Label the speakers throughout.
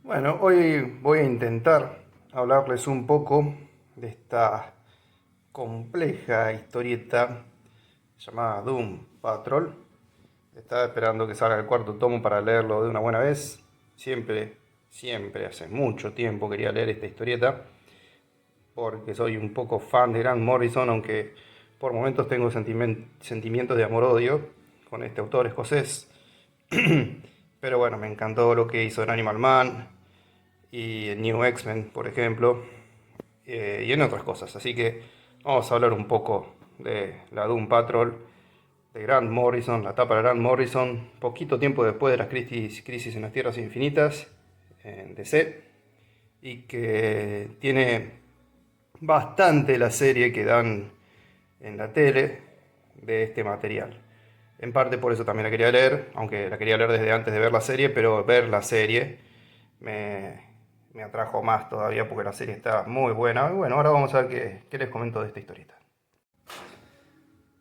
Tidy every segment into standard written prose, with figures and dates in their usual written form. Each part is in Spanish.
Speaker 1: Bueno, hoy voy a intentar hablarles un poco de esta compleja historieta llamada Doom Patrol. Estaba esperando que salga el cuarto tomo para leerlo de una buena vez. Siempre, hace mucho tiempo quería leer esta historieta, porque soy un poco fan de Grant Morrison, aunque por momentos tengo sentimientos de amor-odio con este autor escocés. Pero bueno, me encantó lo que hizo en Animal Man y en New X-Men, por ejemplo, y en otras cosas. Así que vamos a hablar un poco de la Doom Patrol de Grant Morrison, la etapa de Grant Morrison, poquito tiempo después de la crisis en las Tierras Infinitas en DC, y que tiene bastante la serie que dan en la tele de este material. En parte por eso también la quería leer, aunque la quería leer desde antes de ver la serie, pero ver la serie me atrajo más todavía porque la serie está muy buena. Y bueno, ahora vamos a ver qué les comento de esta historieta.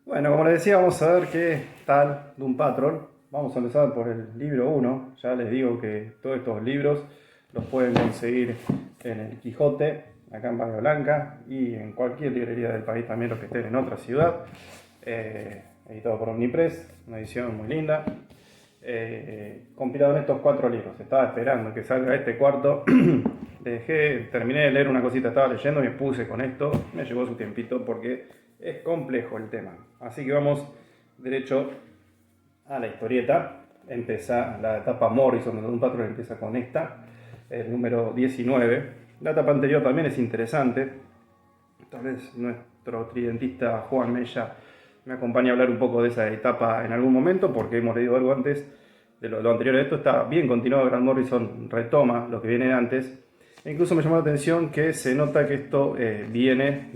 Speaker 1: Bueno, como les decía, vamos a ver qué tal Doom Patrol. Vamos a empezar por el libro 1. Ya les digo que todos estos libros los pueden conseguir en el Quijote, acá en Bahía Blanca, y en cualquier librería del país también, los que estén en otra ciudad. Editado por Omnipress, una edición muy linda. Compilado en estos 4 libros. Estaba esperando que salga este cuarto. Terminé de leer una cosita, estaba leyendo y me puse con esto. Me llevó su tiempito porque es complejo el tema. Así que vamos derecho a la historieta. Empieza la etapa Morrison de Doom Patrol, empieza con esta, el número 19. La etapa anterior también es interesante. Tal vez nuestro tridentista Juan Mella me acompaña a hablar un poco de esa etapa en algún momento, porque hemos leído algo antes de lo anterior. De esto está bien continuado. Grant Morrison retoma lo que viene de antes. E incluso me llamó la atención que se nota que esto viene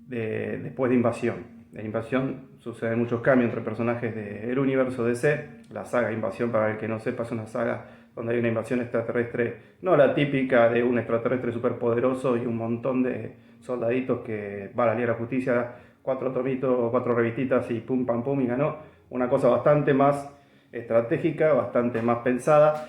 Speaker 1: después de Invasión. En Invasión suceden muchos cambios entre personajes del universo DC. La saga Invasión, para el que no sepa, es una saga donde hay una invasión extraterrestre, no la típica de un extraterrestre superpoderoso y un montón de soldaditos que va a la Liga de la Justicia, 4 tomitos, 4 revistitas y pum pam pum y ganó. Una cosa bastante más estratégica, bastante más pensada,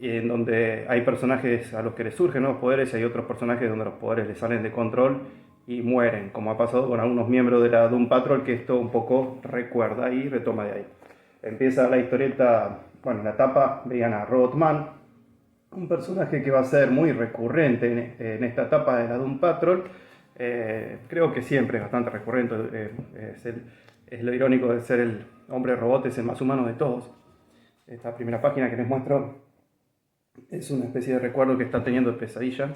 Speaker 1: y en donde hay personajes a los que les surgen nuevos poderes y hay otros personajes donde los poderes les salen de control y mueren, como ha pasado con algunos miembros de la Doom Patrol, que esto un poco recuerda y retoma de ahí. Empieza la historieta, bueno, en la etapa veían a Robotman, un personaje que va a ser muy recurrente en esta etapa de la Doom Patrol. Creo que siempre es bastante recurrente, es lo irónico de ser el hombre robot, es el más humano de todos. Esta primera página que les muestro es una especie de recuerdo que está teniendo de pesadilla.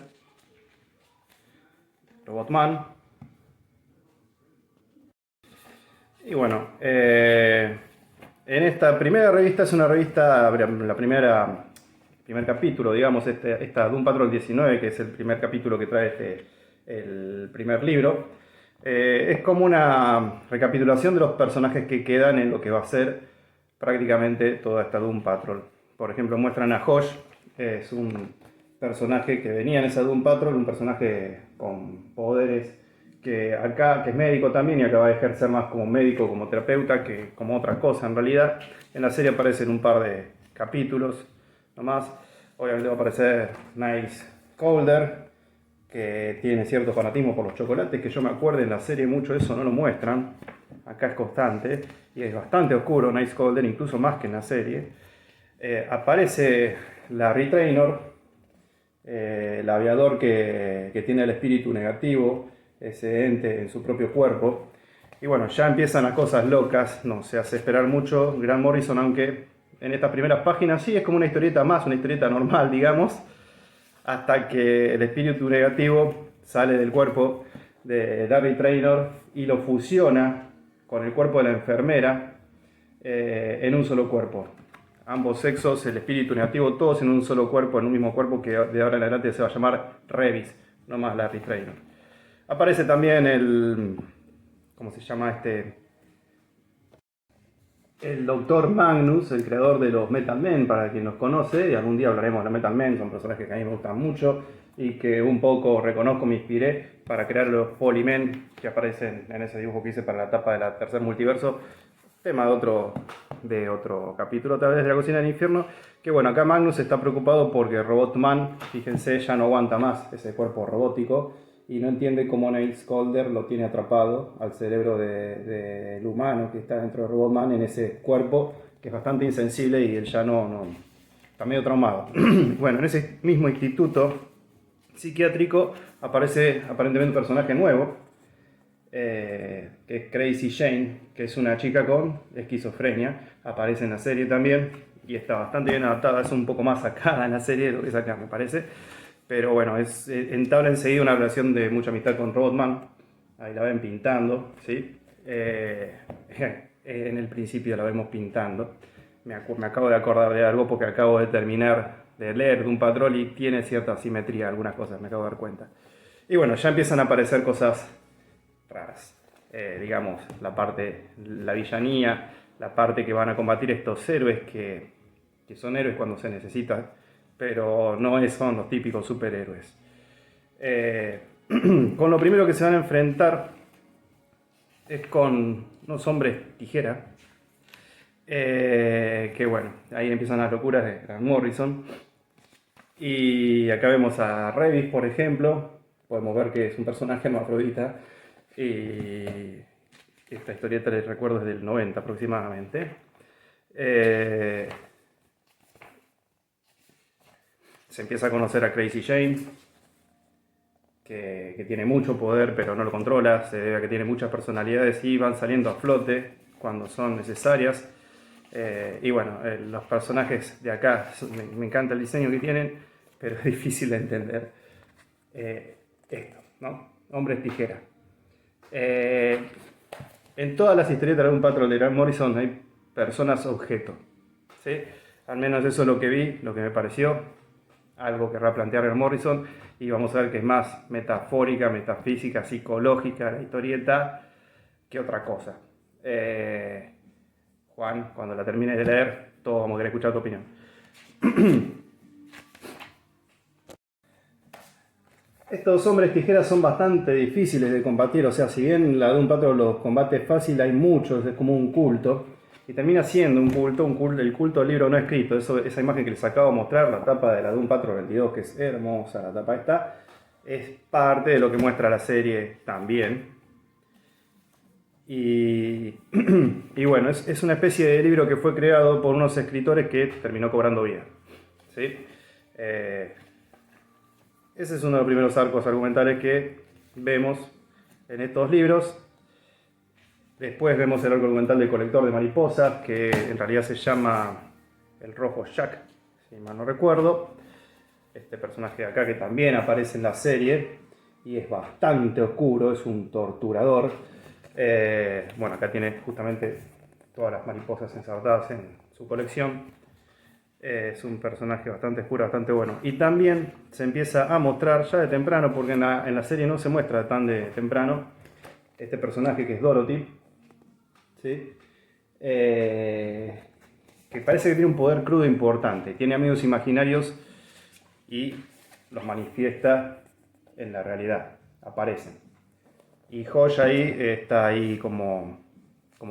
Speaker 1: Robotman. Y bueno, en esta primera revista es una revista, primer capítulo, digamos, esta Doom Patrol 19, que es el primer capítulo que trae el primer libro. Es como una recapitulación de los personajes que quedan en lo que va a ser prácticamente toda esta Doom Patrol. Por ejemplo, muestran a Hosh, es un personaje que venía en esa Doom Patrol, un personaje con poderes que es médico también y acaba de ejercer más como médico, como terapeuta, que como otra cosa en realidad. En la serie aparecen un par de capítulos nomás. Obviamente va a aparecer Nice Calder, que tiene cierto fanatismo por los chocolates, que yo me acuerdo en la serie mucho de eso no lo muestran. Acá es constante y es bastante oscuro Nice Calder, incluso más que en la serie. Aparece Larry Trainor, el aviador que tiene el espíritu negativo, ese ente en su propio cuerpo. Y bueno, ya empiezan las cosas locas, no se hace esperar mucho Grant Morrison, aunque en estas primeras páginas sí es como una historieta más, una historieta normal, digamos, hasta que el espíritu negativo sale del cuerpo de Larry Trainor y lo fusiona con el cuerpo de la enfermera en un solo cuerpo. ambos sexos, el espíritu negativo, todos en un solo cuerpo, en un mismo cuerpo que de ahora en adelante se va a llamar Revis, no más Larry Trainor. Aparece también el, ¿cómo se llama este? El Dr. Magnus, el creador de los Metal Men, para quien los conoce, y algún día hablaremos de los Metal Men, son personajes que a mí me gustan mucho y que un poco reconozco, me inspiré para crear los Polymen que aparecen en ese dibujo que hice para la tapa de la Tercer Multiverso, tema de otro capítulo, tal vez de la cocina del infierno, que bueno, acá Magnus está preocupado porque Robotman, fíjense, ya no aguanta más ese cuerpo robótico, y no entiende cómo Nate Scholder lo tiene atrapado al cerebro del humano que está dentro de Robotman en ese cuerpo que es bastante insensible y él ya no está medio traumado. Bueno, en ese mismo instituto psiquiátrico aparece aparentemente un personaje nuevo, que es Crazy Jane, que es una chica con esquizofrenia, aparece en la serie también y está bastante bien adaptada, es un poco más sacada en la serie de lo que es acá, me parece. Pero bueno, entabla enseguida una relación de mucha amistad con Robotman. Ahí la ven pintando, ¿sí? En el principio la vemos pintando. Me acabo de acordar de algo porque acabo de terminar de leer Doom Patrol y tiene cierta asimetría algunas cosas, me acabo de dar cuenta. Y bueno, ya empiezan a aparecer cosas raras. Digamos, la villanía, la parte que van a combatir estos héroes que son héroes cuando se necesitan, pero no son los típicos superhéroes. Con lo primero que se van a enfrentar es con unos hombres tijera, que bueno, ahí empiezan las locuras de Grant Morrison. Y acá vemos a Revis, por ejemplo, podemos ver que es un personaje hermafrodita, y esta historieta les recuerdo es del 90 aproximadamente. Se empieza a conocer a Crazy Jane, que tiene mucho poder pero no lo controla, se debe a que tiene muchas personalidades y van saliendo a flote cuando son necesarias. Y bueno, los personajes de acá, me encanta el diseño que tienen, pero es difícil de entender esto, ¿no? Hombres tijera. En todas las historietas de un patrón de Grant Morrison hay personas objeto, ¿sí? Al menos eso es lo que vi, lo que me pareció, algo que replantear Grant Morrison, y vamos a ver que es más metafórica, metafísica, psicológica la historieta que otra cosa. Juan, cuando la termines de leer, todos vamos a querer escuchar tu opinión. Estos hombres tijeras son bastante difíciles de combatir, o sea, si bien la de un patrón los combate fácil, hay muchos, es como un culto, y termina siendo un culto, el culto del libro no escrito. Esa imagen que les acabo de mostrar, la tapa de la Doom Patrol 22, que es hermosa, la tapa esta, es parte de lo que muestra la serie también. Y bueno, es una especie de libro que fue creado por unos escritores que terminó cobrando vida, ¿sí? Ese es uno de los primeros arcos argumentales que vemos en estos libros. Después vemos el arco argumental del colector de mariposas, que en realidad se llama el Rojo Jack, si mal no recuerdo. Este personaje de acá que también aparece en la serie y es bastante oscuro, es un torturador. Bueno, acá tiene justamente todas las mariposas ensartadas en su colección. Es un personaje bastante oscuro, bastante bueno. Y también se empieza a mostrar ya de temprano, porque en la serie no se muestra tan de temprano, este personaje que es Dorothy, ¿sí? Que parece que tiene un poder crudo importante. Tiene amigos imaginarios y los manifiesta en la realidad, aparecen. Y Josh ahí está ahí como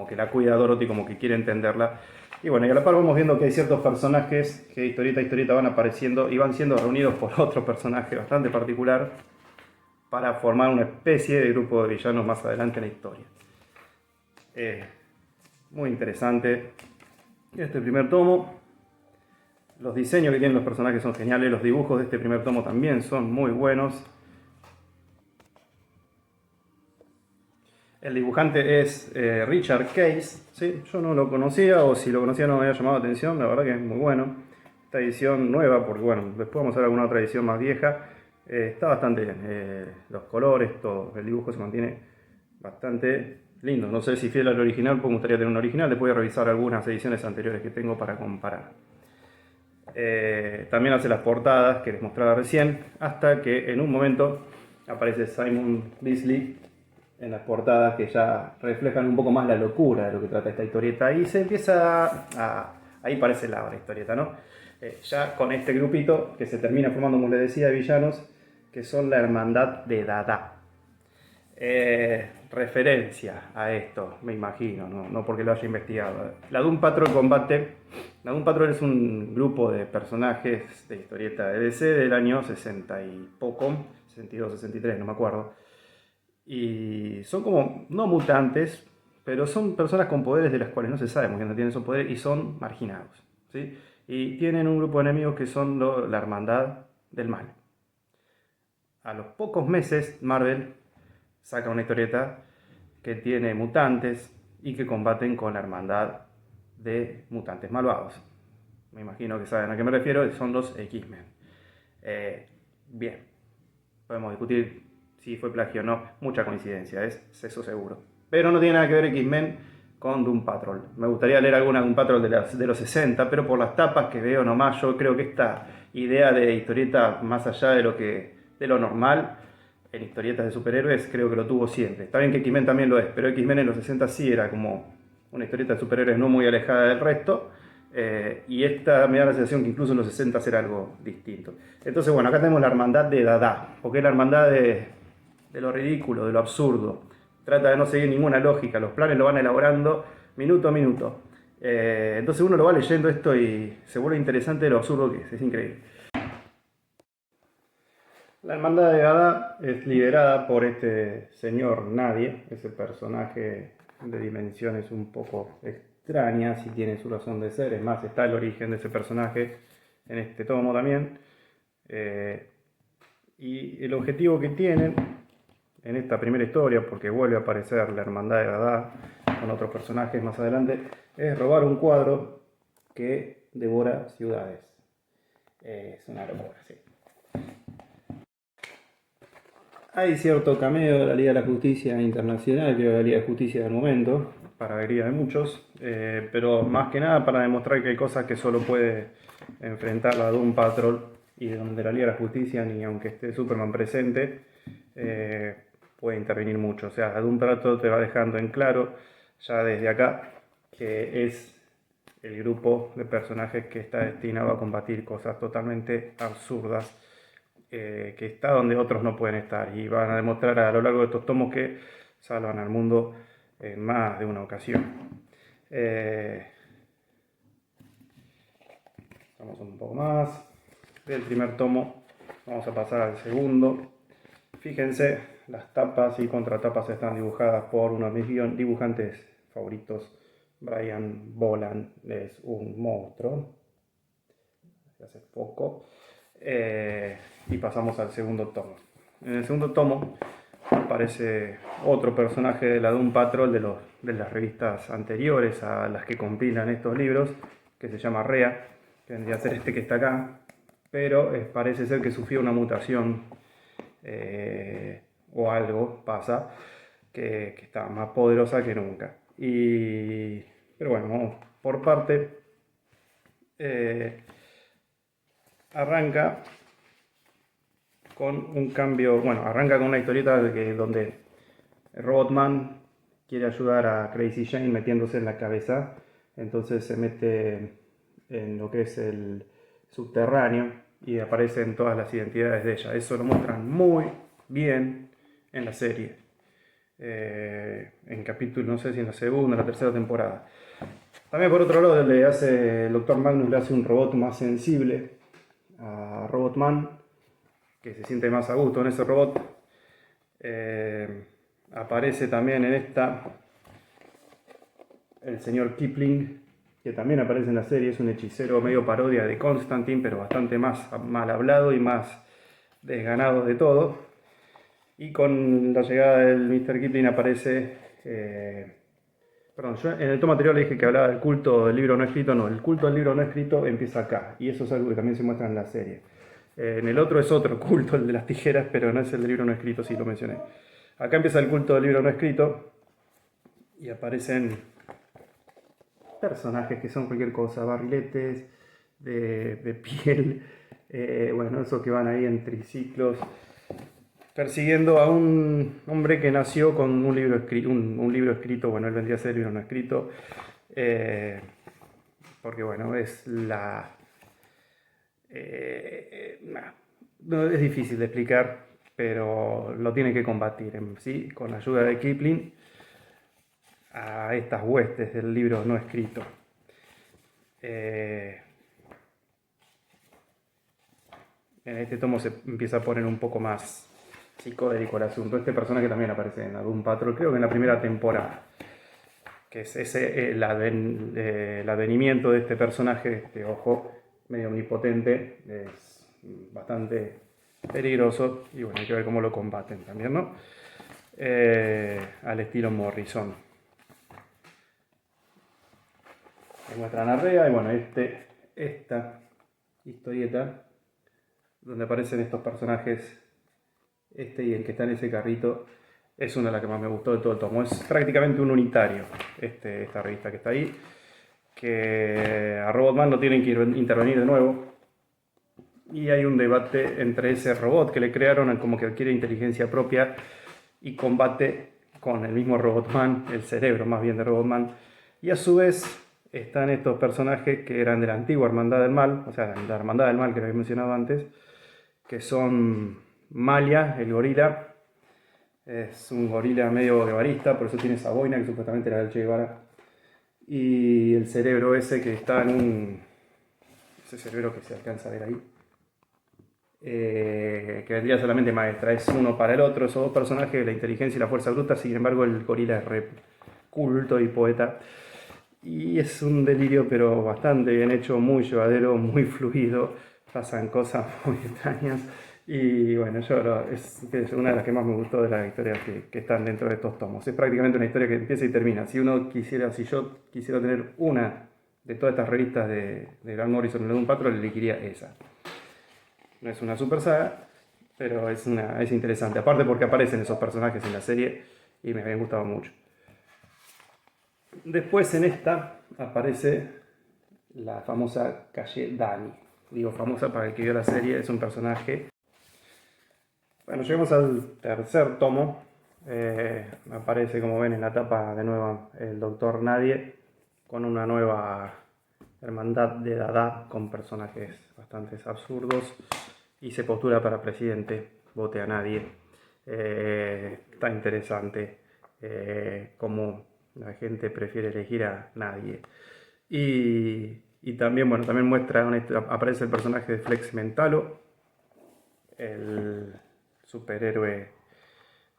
Speaker 1: que la cuida a Dorothy, como que quiere entenderla. Y bueno, y a la par vamos viendo que hay ciertos personajes que historieta a historieta van apareciendo y van siendo reunidos por otro personaje bastante particular para formar una especie de grupo de villanos más adelante en la historia. Muy interesante este primer tomo. Los diseños que tienen los personajes son geniales, los dibujos de este primer tomo también son muy buenos. El dibujante es Richard Case, ¿sí? Yo no lo conocía, o si lo conocía no me había llamado la atención, la verdad que es muy bueno. Esta edición nueva, porque bueno, después vamos a ver alguna otra edición más vieja, está bastante bien. Los colores, todo, el dibujo se mantiene bastante lindo. No sé si fiel al original, pues me gustaría tener un original. Después voy a revisar algunas ediciones anteriores que tengo para comparar. También hace las portadas que les mostraba recién, hasta que en un momento aparece Simon Bisley en las portadas que ya reflejan un poco más la locura de lo que trata esta historieta, y se empieza ahí parece la historieta, ¿no? Ya con este grupito que se termina formando, como les decía, de villanos, que son la Hermandad de Dada. Referencia a esto, me imagino, no porque lo haya investigado. La Doom Patrol combate. La Doom Patrol es un grupo de personajes de historieta de DC del año 60 y poco, 62, 63, no me acuerdo. Y son como, no mutantes, pero son personas con poderes de las cuales no se sabe muy bien no tienen esos poderes y son marginados, ¿sí? Y tienen un grupo de enemigos que son la Hermandad del Mal. A los pocos meses, Marvel saca una historieta que tiene mutantes y que combaten con la Hermandad de Mutantes Malvados. Me imagino que saben a qué me refiero, son los X-Men. Bien, podemos discutir si fue plagio o no, mucha coincidencia, es eso seguro. Pero no tiene nada que ver X-Men con Doom Patrol. Me gustaría leer alguna Doom Patrol de los 60, pero por las tapas que veo nomás, yo creo que esta idea de historieta más allá de lo normal, en historietas de superhéroes, creo que lo tuvo siempre. Está bien que X-Men también lo es, pero X-Men en los 60 sí era como una historieta de superhéroes no muy alejada del resto. Y esta me da la sensación que incluso en los 60 era algo distinto. Entonces, bueno, acá tenemos la hermandad de Dada, porque es la hermandad de lo ridículo, de lo absurdo. Trata de no seguir ninguna lógica, los planes lo van elaborando minuto a minuto. Entonces uno lo va leyendo esto y se vuelve interesante lo absurdo que es increíble. La hermandad de Dada es liderada por este señor Nadie, ese personaje de dimensiones un poco extrañas y tiene su razón de ser. Es más, está el origen de ese personaje en este tomo también. Y el objetivo que tienen en esta primera historia, porque vuelve a aparecer la hermandad de Dada con otros personajes más adelante, es robar un cuadro que devora ciudades. Es una locura, sí. Hay cierto cameo de la Liga de la Justicia Internacional, que es la Liga de Justicia del momento, para alegría de muchos, pero más que nada para demostrar que hay cosas que solo puede enfrentar la Doom Patrol y donde la Liga de la Justicia, ni aunque esté Superman presente, puede intervenir mucho. O sea, la Doom Patrol te va dejando en claro ya desde acá que es el grupo de personajes que está destinado a combatir cosas totalmente absurdas, que está donde otros no pueden estar, y van a demostrar a lo largo de estos tomos que salvan al mundo en más de una ocasión. Vamos un poco más del primer tomo, vamos a pasar al segundo. Fíjense, las tapas y contratapas están dibujadas por uno de mis dibujantes favoritos, Brian Boland. Es un monstruo, hace poco. Y pasamos al segundo tomo. En el segundo tomo aparece otro personaje de la Doom Patrol de las revistas anteriores a las que compilan estos libros, que se llama Rea, que vendría a ser este que está acá, pero parece ser que sufrió una mutación o algo pasa, que está más poderosa que nunca. Pero bueno, vamos por parte. Arranca con un cambio, bueno, arranca con una historieta donde Robotman quiere ayudar a Crazy Jane metiéndose en la cabeza, entonces se mete en lo que es el subterráneo y aparecen todas las identidades de ella. Eso lo muestran muy bien en la serie, en capítulo, no sé si en la segunda o la tercera temporada. También por otro lado el Dr. Magnus le hace un robot más sensible a Robotman, que se siente más a gusto en ese robot. Aparece también en esta el señor Kipling, que también aparece en la serie. Es un hechicero medio parodia de Constantine, pero bastante más mal hablado y más desganado de todo. Y con la llegada del Mr. Kipling aparece... Perdón, yo en el tomo anterior le dije que hablaba del culto del libro no escrito. No, el culto del libro no escrito empieza acá, y eso es algo que también se muestra en la serie. En el otro es otro culto, el de las tijeras, pero no es el del libro no escrito, sí lo mencioné. Acá empieza el culto del libro no escrito, y aparecen personajes que son cualquier cosa, barriletes de piel, bueno, esos que van ahí en triciclos, persiguiendo a un hombre que nació con un libro, un libro escrito, bueno, él vendría a ser el libro no escrito, porque bueno, es la... no, es difícil de explicar, pero lo tiene que combatir, ¿sí? Con la ayuda de Kipling, a estas huestes del libro no escrito. En este tomo se empieza a poner un poco más psicodélico el asunto. Este personaje también aparece en Doom Patrol, creo que en la primera temporada, que es ese, el advenimiento de este personaje, este ojo medio omnipotente, es bastante peligroso y bueno, hay que ver cómo lo combaten también, ¿no? Al estilo Morrison. Me muestran a Rea y bueno, esta historieta donde aparecen estos personajes, este y el que está en ese carrito, es una de las que más me gustó de todo el tomo. Es prácticamente un unitario, esta revista que está ahí, que a Robotman no tienen que intervenir de nuevo. Y hay un debate entre ese robot que le crearon, como que adquiere inteligencia propia y combate con el mismo Robotman, el cerebro más bien de Robotman. Y a su vez están estos personajes que eran de la antigua Hermandad del Mal, o sea, la Hermandad del Mal que lo había mencionado antes, que son Malia, el gorila. Es un gorila medio guevarista, por eso tiene esa boina que supuestamente era del Che Guevara. Y el cerebro ese que está en un... ese cerebro que se alcanza a ver ahí. Que vendría solamente maestra. Es uno para el otro, esos dos personajes, la inteligencia y la fuerza bruta. Sin embargo, el gorila es re culto y poeta. Y es un delirio, pero bastante bien hecho, muy llevadero, muy fluido. Pasan cosas muy extrañas. Y bueno, es una de las que más me gustó de las historias que están dentro de estos tomos. Es prácticamente una historia que empieza y termina. Si yo quisiera tener una de todas estas revistas de Grant Morrison en Doom Patrol, elegiría esa. No es una super saga, pero es interesante. Aparte porque aparecen esos personajes en la serie y me habían gustado mucho. Después en esta aparece la famosa calle Dani. Digo famosa para el que vio la serie, es un personaje. Bueno, llegamos al tercer tomo. Aparece, como ven en la tapa, de nuevo el Doctor Nadie, con una nueva hermandad de Dada, con personajes bastante absurdos, y se postula para presidente, vote a nadie. Está interesante cómo la gente prefiere elegir a nadie. Y también, bueno, también aparece el personaje de Flex Mentalo, el superhéroe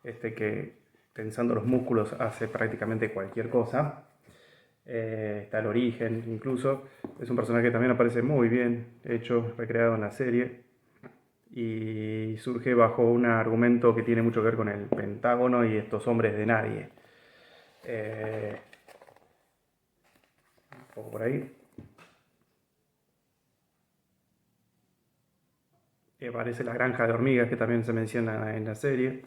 Speaker 1: que, tensando los músculos, hace prácticamente cualquier cosa. Está el origen, incluso. Es un personaje que también aparece muy bien hecho, recreado en la serie. Y surge bajo un argumento que tiene mucho que ver con el Pentágono y estos hombres de nadie. Un poco por ahí. Aparece la granja de hormigas, que también se menciona en la serie.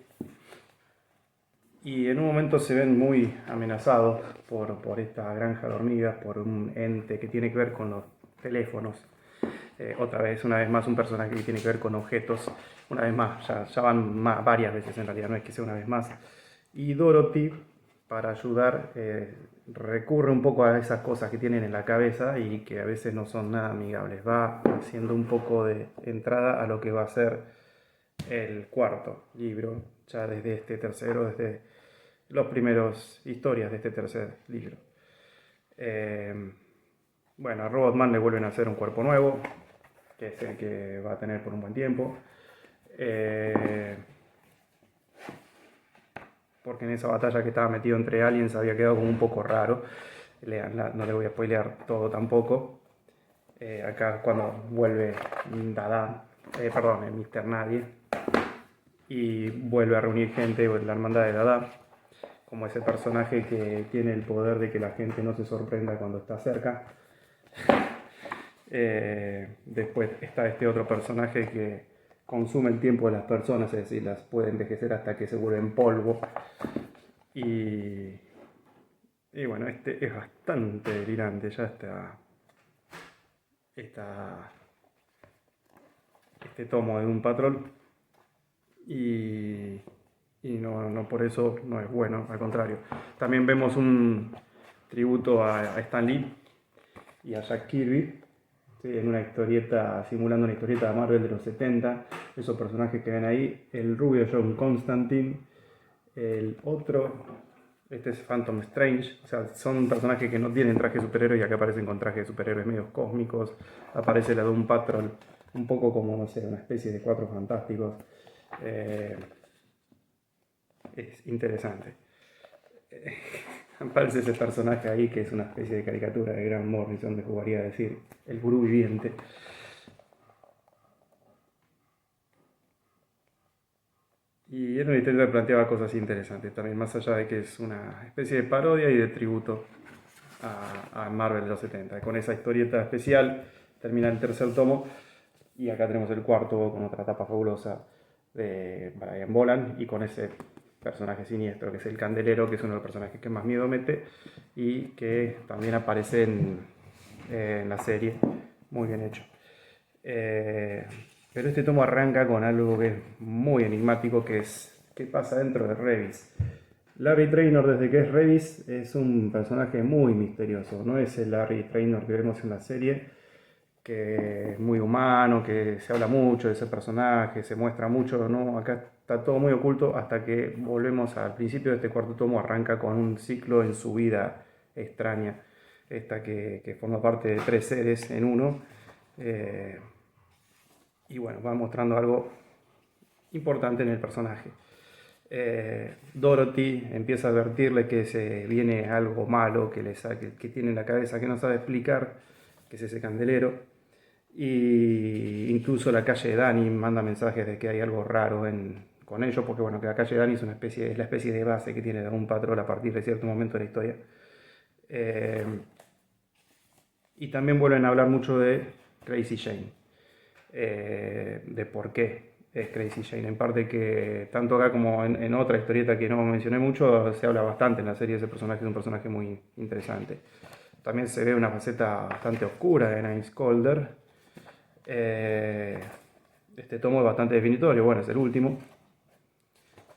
Speaker 1: Y en un momento se ven muy amenazados por esta granja de hormigas, por un ente que tiene que ver con los teléfonos. Una vez más, un personaje que tiene que ver con objetos. Una vez más, ya van varias veces en realidad, no es que sea una vez más. Y Dorothy, para ayudar, recurre un poco a esas cosas que tienen en la cabeza y que a veces no son nada amigables. Va haciendo un poco de entrada a lo que va a ser el cuarto libro, ya desde este tercero, desde las primeras historias de este tercer libro. Bueno, a Robotman le vuelven a hacer un cuerpo nuevo, que es el que va a tener por un buen tiempo. Porque en esa batalla que estaba metido entre aliens había quedado como un poco raro. No le voy a spoilear todo tampoco. Acá cuando vuelve Dada, el Mr. Nadie, y vuelve a reunir gente, la hermandad de Dada, como ese personaje que tiene el poder de que la gente no se sorprenda cuando está cerca. Después está este otro personaje que consume el tiempo de las personas, es decir, las puede envejecer hasta que se vuelven polvo. Y Y bueno, este es bastante delirante, ya está este tomo de Doom Patrol y, y no por eso no es bueno, al contrario. También vemos un tributo a Stan Lee y a Jack Kirby, ¿sí? En una historieta, simulando una historieta de Marvel de los 70. Esos personajes que ven ahí, el rubio John Constantine, el otro, este es Phantom Strange. O sea, son personajes que no tienen traje de superhéroe y acá aparecen con trajes de superhéroes medios cósmicos. Aparece la Doom Patrol, un poco como, no sé, una especie de Cuatro Fantásticos. Es interesante. Aparece ese personaje ahí que es una especie de caricatura de Grant Morrison, me jugaría a decir, el gurú viviente. Y era una historia que planteaba cosas interesantes también, más allá de que es una especie de parodia y de tributo a Marvel de los 70. Con esa historieta especial termina el tercer tomo y acá tenemos el cuarto con otra tapa fabulosa de Brian Boland y con ese personaje siniestro que es el Candelero, que es uno de los personajes que más miedo mete y que también aparece en la serie, muy bien hecho. Pero este tomo arranca con algo que es muy enigmático, que es qué pasa dentro de Revis. Larry Trainor, desde que es Revis, es un personaje muy misterioso. No es el Larry Trainor que vemos en la serie, que es muy humano, que se habla mucho de ese personaje, se muestra mucho, ¿no? Acá está todo muy oculto hasta que volvemos al principio de este cuarto tomo, arranca con un ciclo en su vida extraña, esta que forma parte de tres seres en uno. Y bueno, va mostrando algo importante en el personaje. Dorothy empieza a advertirle que se viene algo malo, que tiene en la cabeza, que no sabe explicar, que es ese candelero. Y incluso la calle de Dani manda mensajes de que hay algo raro con ellos, porque bueno, que la calle de Dani es la especie de base que tiene un patrón a partir de cierto momento de la historia. Y también vuelven a hablar mucho de Crazy Jane, de por qué es Crazy Jane. En parte que tanto acá como en otra historieta que no mencioné mucho, se habla bastante en la serie de ese personaje, es un personaje muy interesante. También se ve una faceta bastante oscura de Nice Calder. Este tomo es bastante definitorio, bueno, es el último.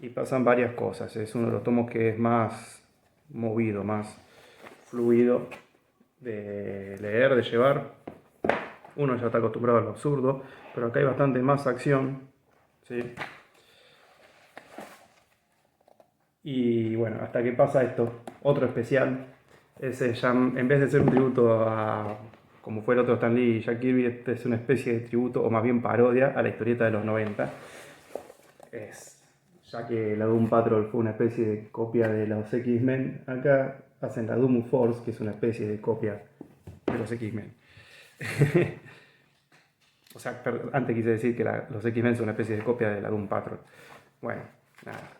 Speaker 1: Y pasan varias cosas, es uno de los tomos que es más movido, más fluido de leer, de llevar. Uno ya está acostumbrado a lo absurdo, pero acá hay bastante más acción, ¿sí? Y bueno, hasta que pasa esto, otro especial, ese ya en vez de ser un tributo a, como fue el otro Stan Lee y Jack Kirby, este es una especie de tributo, o más bien parodia, a la historieta de los 90. Ya que la Doom Patrol fue una especie de copia de los X-Men, acá hacen la Doom Force, que es una especie de copia de los X-Men. O sea, antes quise decir que los X-Men son una especie de copia de la Doom Patrol. Bueno, nada,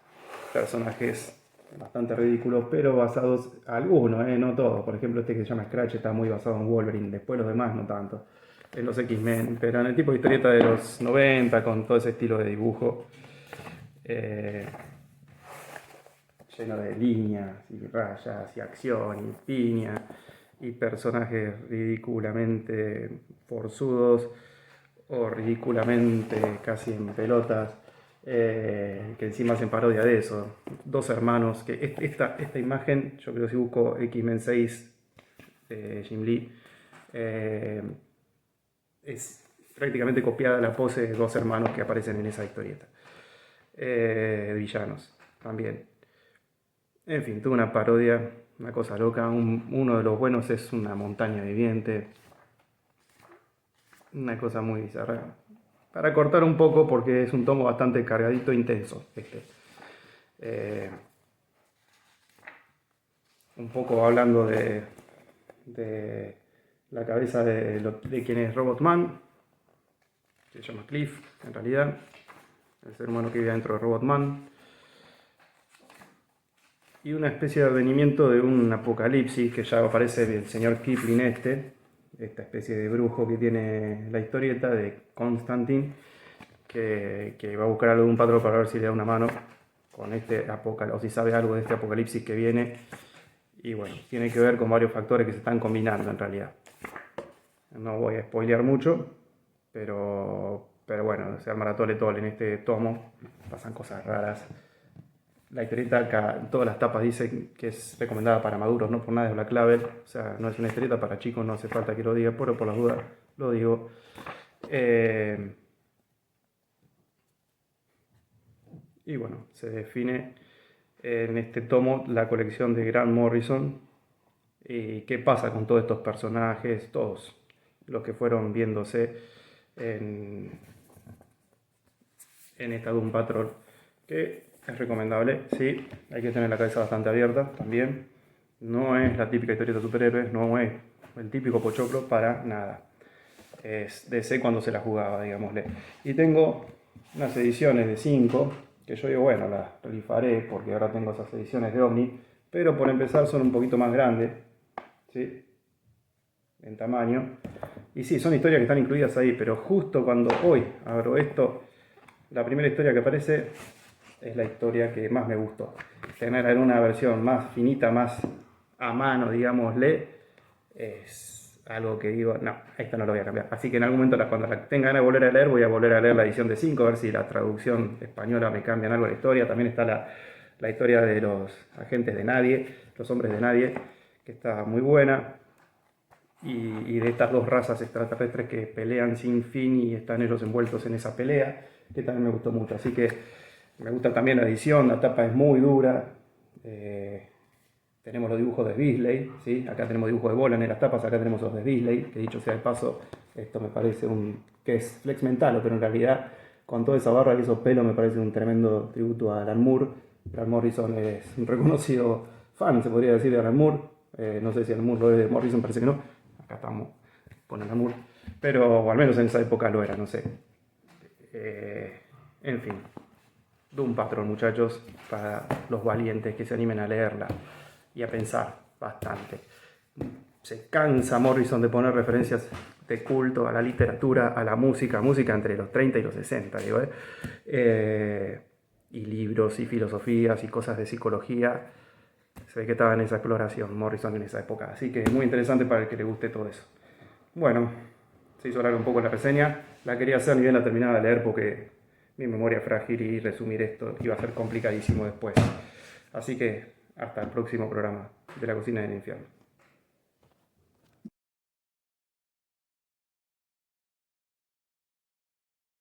Speaker 1: personajes bastante ridículos, pero basados, algunos, no todos. Por ejemplo, este que se llama Scratch está muy basado en Wolverine, después los demás no tanto. En los X-Men, pero en el tipo de historieta de los 90, con todo ese estilo de dibujo, eh, lleno de líneas y rayas y acción y piña y personajes ridículamente forzudos o ridículamente casi en pelotas, que encima hacen parodia de eso. Dos hermanos, que esta imagen, yo creo que si busco X-Men 6 de Jim Lee, es prácticamente copiada la pose de dos hermanos que aparecen en esa historieta. Villanos también. En fin, tuvo una parodia, una cosa loca. Uno de los buenos es una montaña viviente. Una cosa muy bizarra. Para cortar un poco, porque es un tomo bastante cargadito e intenso. Un poco hablando de la cabeza de quien es Robotman. Se llama Cliff, en realidad. El ser humano que vive dentro de Robotman. Y una especie de advenimiento de un apocalipsis que ya aparece el señor Kipling esta especie de brujo que tiene la historieta de Constantine, que va a buscar algo de un patrón para ver si le da una mano con este apocalipsis, o si sabe algo de este apocalipsis que viene Y bueno, tiene que ver con varios factores que se están combinando en realidad. No voy a spoilear mucho, pero bueno, se arma la tole tole en este tomo, pasan cosas raras. La historieta acá, en todas las tapas dice que es recomendada para maduros, no por nada es Black Label, o sea, no es una historieta para chicos, no hace falta que lo diga, pero por las dudas lo digo. Y bueno, se define en este tomo la colección de Grant Morrison y qué pasa con todos estos personajes, todos los que fueron viéndose en, en esta Doom Patrol, que es recomendable, sí, hay que tener la cabeza bastante abierta también. No es la típica historieta de superhéroes, no es el típico pochoclo para nada. Es DC cuando se la jugaba, digámosle. Y tengo unas ediciones de 5, que yo digo, bueno, las rifaré porque ahora tengo esas ediciones de Omni, pero por empezar son un poquito más grandes, ¿sí? En tamaño. Y sí, son historias que están incluidas ahí, pero justo cuando hoy abro esto, la primera historia que aparece es la historia que más me gustó. Tener en una versión más finita, más a mano, digámosle, es algo que digo, no, esto no lo voy a cambiar. Así que en algún momento, cuando la tenga ganas de volver a leer, voy a volver a leer la edición de 5, a ver si la traducción española me cambia algo la historia. También está la historia de los agentes de nadie, los hombres de nadie, que está muy buena. Y de estas dos razas extraterrestres que pelean sin fin y están ellos envueltos en esa pelea, que también me gustó mucho. Así que me gusta también la edición, la tapa es muy dura. Tenemos los dibujos de Beasley, ¿sí? Acá tenemos dibujos de Bolan en las tapas, acá tenemos los de Beasley, que dicho sea de paso, esto me parece que es Flex Mental, pero en realidad con toda esa barra y esos pelos me parece un tremendo tributo a Alan Moore. Grant Morrison es un reconocido fan, se podría decir, de Alan Moore. No sé si Alan Moore lo es de Morrison, parece que no. Acá estamos con Alan Moore, pero al menos en esa época lo era, no sé. En fin, Doom Patrol, muchachos, para los valientes que se animen a leerla y a pensar bastante. Se cansa Morrison de poner referencias de culto a la literatura, a la música entre los 30 y los 60, digo, y libros y filosofías y cosas de psicología. Se ve que estaba en esa exploración Morrison en esa época, así que muy interesante para el que le guste todo eso. Bueno, se hizo larga un poco la reseña, la quería hacer ni bien la terminaba de leer porque mi memoria es frágil y resumir esto iba a ser complicadísimo después. Así que hasta el próximo programa de La Cocina del Infierno.